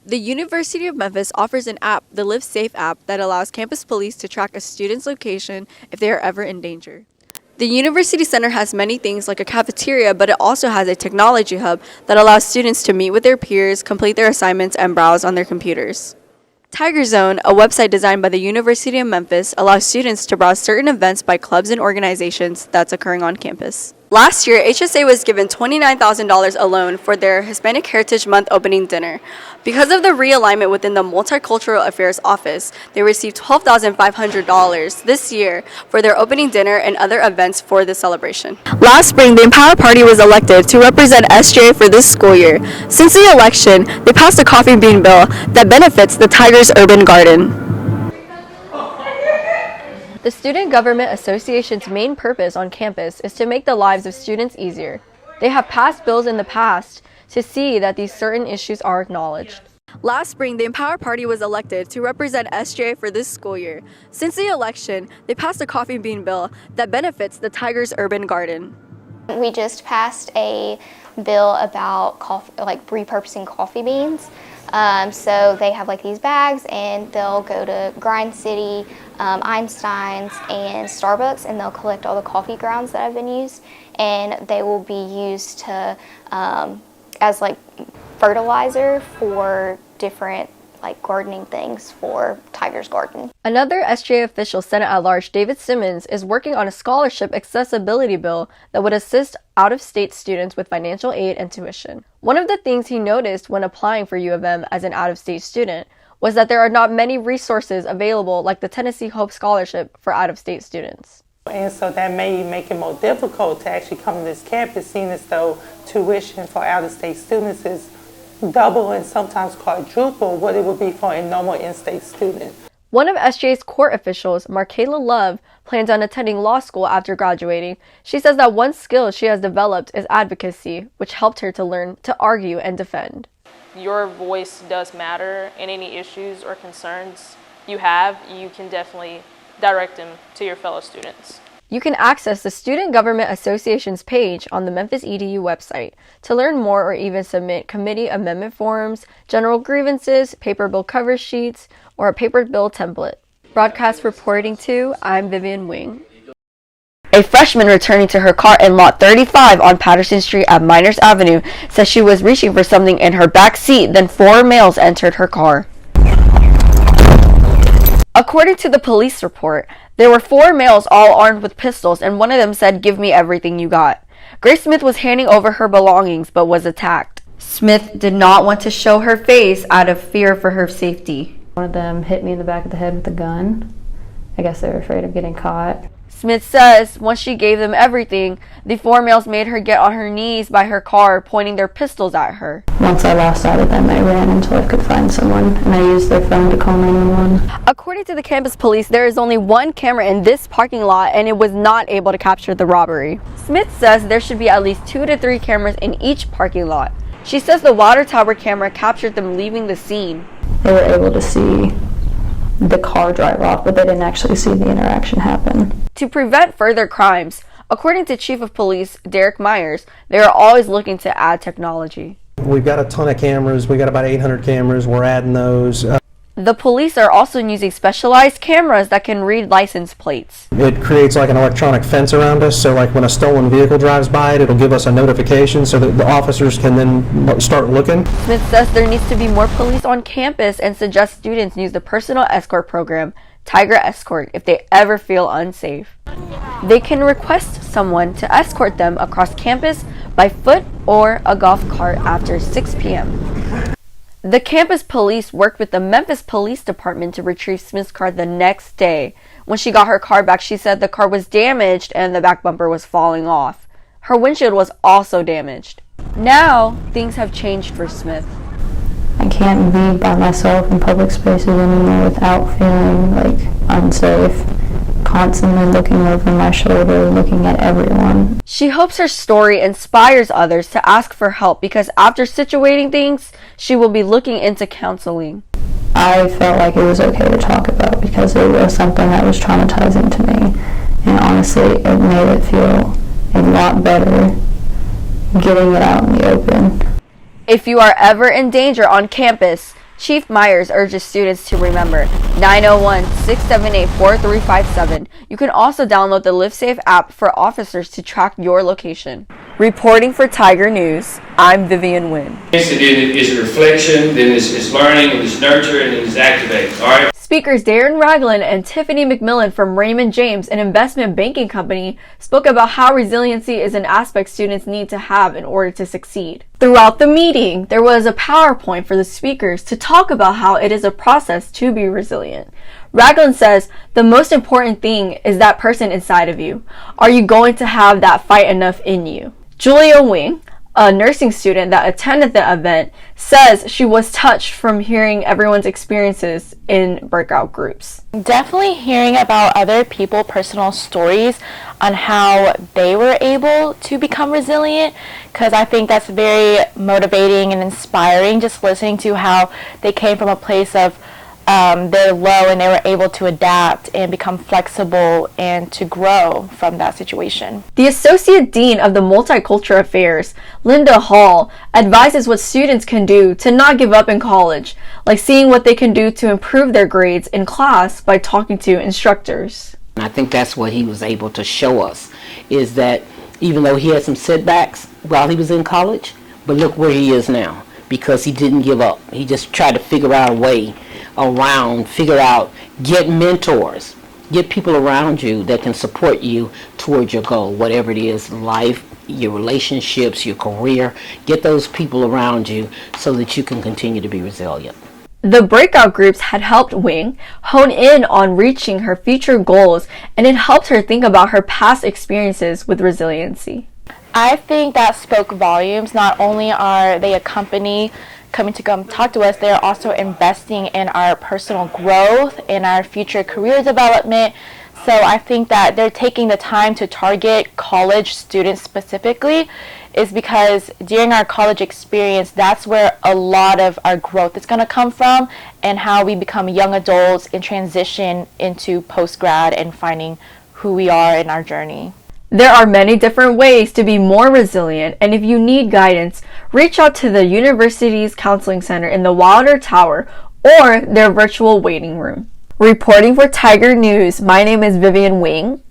The University of Memphis offers an app, the Live Safe app, that allows campus police to track a student's location if they are ever in danger. The University Center has many things like a cafeteria, but it also has a technology hub that allows students to meet with their peers, complete their assignments, and browse on their computers. Tiger Zone, a website designed by the University of Memphis, allows students to browse certain events by clubs and organizations that's occurring on campus. Last year, HSA was given $29,000 alone for their Hispanic Heritage Month opening dinner. Because of the realignment within the Multicultural Affairs Office, they received $12,500 this year for their opening dinner and other events for the celebration. Last spring, the Empower Party was elected to represent SJ for this school year. Since the election, they passed a coffee bean bill that benefits the Tigers Urban Garden. The Student Government Association's main purpose on campus is to make the lives of students easier. They have passed bills in the past to see that these certain issues are acknowledged. Last spring, the Empower Party was elected to represent SJ for this school year. Since the election, they passed a coffee bean bill that benefits the Tigers Urban Garden. We just passed a bill about repurposing coffee beans. So they have these bags, and they'll go to Grind City, Einstein's, and Starbucks, and they'll collect all the coffee grounds that have been used, and they will be used to as fertilizer for different gardening things for Tiger's Garden. Another SJ official, Senate at Large David Simmons, is working on a scholarship accessibility bill that would assist out-of-state students with financial aid and tuition. One of the things he noticed when applying for U of M as an out-of-state student was that there are not many resources available like the Tennessee Hope Scholarship for out-of-state students. And so that may make it more difficult to actually come to this campus, seeing as though tuition for out-of-state students is double and sometimes quadruple what it would be for a normal in-state student. One of SJ's court officials, Markayla Love, plans on attending law school after graduating. She says that one skill she has developed is advocacy, which helped her to learn to argue and defend. Your voice does matter, and any issues or concerns you have, you can definitely direct them to your fellow students. You can access the Student Government Association's page on the Memphis EDU website to learn more or even submit committee amendment forms, general grievances, paper bill cover sheets, or a paper bill template. Broadcast reporting to, I'm Vivian Nguyen. A freshman returning to her car in lot 35 on Patterson Street at Miners Avenue says she was reaching for something in her back seat, then 4 males entered her car. According to the police report, there were 4 males all armed with pistols, and one of them said, "Give me everything you got." Grace Smith was handing over her belongings but was attacked. Smith did not want to show her face out of fear for her safety. One of them hit me in the back of the head with a gun. I guess they were afraid of getting caught. Smith says once she gave them everything, the 4 males made her get on her knees by her car, pointing their pistols at her. Once I lost sight of them, I ran until I could find someone, and I used their phone to call 911. According to the campus police, there is only one camera in this parking lot, and it was not able to capture the robbery. Smith says there should be at least 2 to 3 cameras in each parking lot. She says the water tower camera captured them leaving the scene. They were able to see the car drive off, but they didn't actually see the interaction happen. To prevent further crimes, according to Chief of Police Derek Myers, they are always looking to add technology. We've got a ton of cameras. We got about 800 cameras. We're adding those. The police are also using specialized cameras that can read license plates. It creates an electronic fence around us, so when a stolen vehicle drives by it'll give us a notification so that the officers can then start looking. Smith says there needs to be more police on campus and suggests students use the personal escort program, Tiger Escort, if they ever feel unsafe. They can request someone to escort them across campus by foot or a golf cart after 6 p.m. The campus police worked with the Memphis Police Department to retrieve Smith's car the next day. When she got her car back, she said the car was damaged and the back bumper was falling off. Her windshield was also damaged. Now, things have changed for Smith. I can't be by myself in public spaces anymore without feeling unsafe. Constantly looking over my shoulder, looking at everyone. She hopes her story inspires others to ask for help because after situating things, she will be looking into counseling. I felt like it was okay to talk about because it was something that was traumatizing to me. And honestly, it made it feel a lot better getting it out in the open. If you are ever in danger on campus, Chief Myers urges students to remember 901-678-4357. You can also download the LiveSafe app for officers to track your location. Reporting for Tiger News, I'm Vivian Nguyen. It is a reflection, then it's learning, and it's nurture, and it's activate. All right. Speakers Darren Ragland and Tiffany McMillan from Raymond James, an investment banking company, spoke about how resiliency is an aspect students need to have in order to succeed. Throughout the meeting, there was a PowerPoint for the speakers to talk about how it is a process to be resilient. Ragland says the most important thing is that person inside of you. Are you going to have that fight enough in you? Julia Wing, a nursing student that attended the event, says she was touched from hearing everyone's experiences in breakout groups. Definitely hearing about other people's personal stories on how they were able to become resilient, because I think that's very motivating and inspiring, just listening to how they came from a place of they're low and they were able to adapt and become flexible and to grow from that situation. The Associate Dean of the Multicultural Affairs, Linda Hall, advises what students can do to not give up in college, like seeing what they can do to improve their grades in class by talking to instructors. I think that's what he was able to show us, is that even though he had some setbacks while he was in college, but look where he is now, because he didn't give up. He just tried to figure out a way around, get mentors, get people around you that can support you towards your goal, whatever it is, life, your relationships, your career. Get those people around you so that you can continue to be resilient. The breakout groups had helped Wing hone in on reaching her future goals, and it helped her think about her past experiences with resiliency. I think that spoke volumes. Not only are they a company coming to come talk to us, they are also investing in our personal growth, in our future career development. So I think that they're taking the time to target college students specifically is because during our college experience, that's where a lot of our growth is going to come from, and how we become young adults and transition into post-grad and finding who we are in our journey. There are many different ways to be more resilient, and if you need guidance, reach out to the university's counseling center in the Wilder Tower or their virtual waiting room. Reporting for Tiger News, my name is Vivian Nguyen.